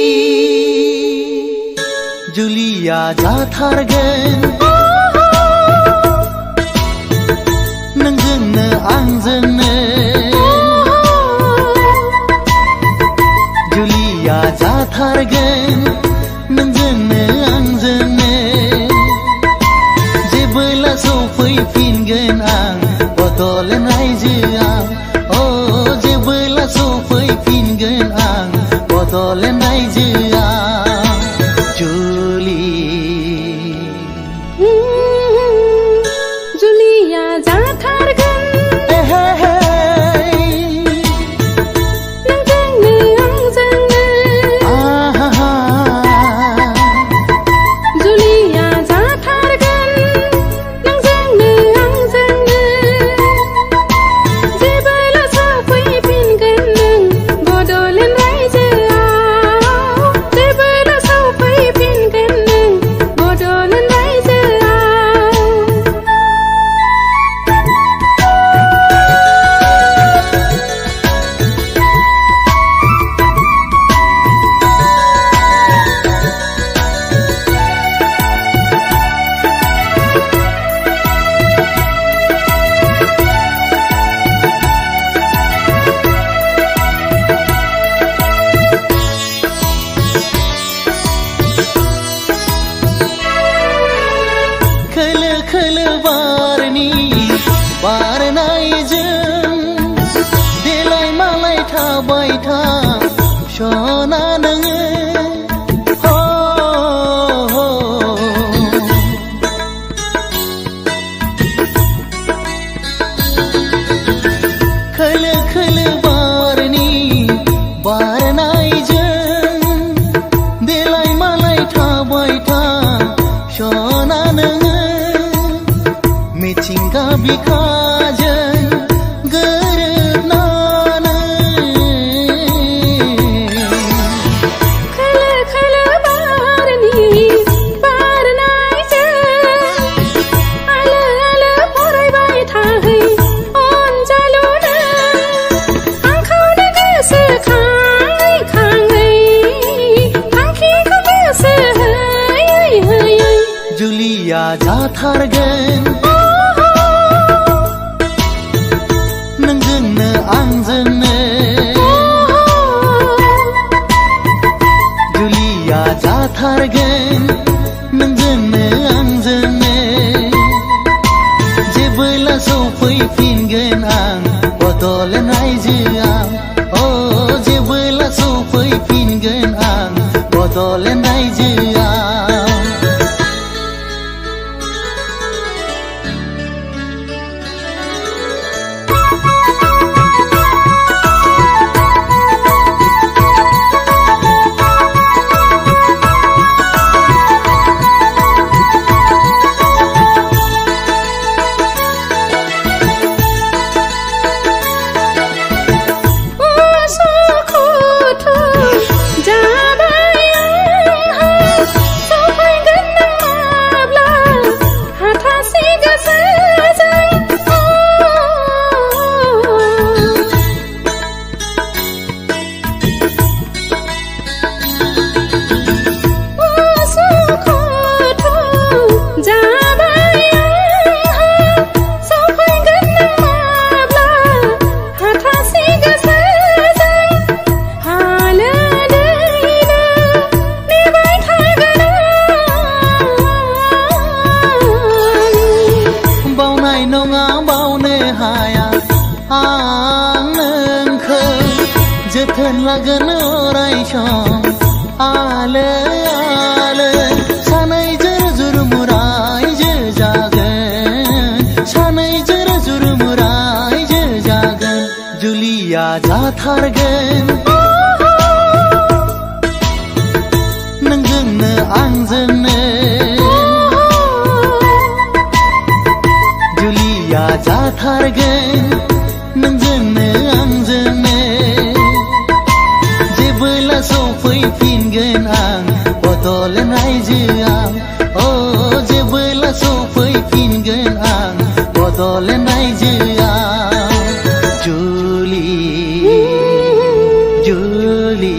Julie, Julia जाथारगोन नोंजोंनो आंजोंनो जुलिया जाथारगोन नोंजोंनो आंजोंनो जेबोला सफैफिनगोन आं बड'लेण्ड रायजोआव जेबोला सफैफिनगोन आं बड'लेण्ड रायजोआव Julia जाथारगोन नोंजोंनो आंजोंनो जुलिया जाथारगोन नोंजोंनो आंजोंनो जेबोला सफैफिनगोन नों बड'लेण्ड रायजोआव जेबोला सफैफिनगोन नों बड'लेण्ड रायजोआव खोलो खोलो बारनि बारनायजों देलाय मालाय थाबाय था सना नोङो खोलो खोलो बारनि बारनायजों देलाय मालाय थाबाय था सना नोङो मिथिंगा बिखाजों गोरोबनानै खोलो खोलो बारनि बारनायजों आलो आलो फरायबाय थाहै अनजालुनो आंखौनो गोसोखाङै खाङै थांखिखौ गोसो होयै होयै जुलिया जाथारगोन नोंजोंनो आंजोंनो जुलिया जाथारगोन नोंजोंनो आंजोंनो जेबोला सफैफिनगोन आं बड'लेण्ड रायजोआव जेबोला सफैफिनगोन आं बड'लेण्ड रायजोआव नङा बावनो हाया आं नोंखौ जोथोन लागोन अराय सम आलो आलो सानैजों जुरमुरायजो जागोन सानैजों जुरमुरायजो जागोन जुलिया जाथारगोन नोंजोंनो आंजोंनो जुलिया जाथारगोन नोंजोंनो आंजोंनो जेबोला सफैफिनगोन आं बड'लेण्ड रायजोआव जेबोला सफैफिनगोन आं बदल नायजोआ जुलि जुलि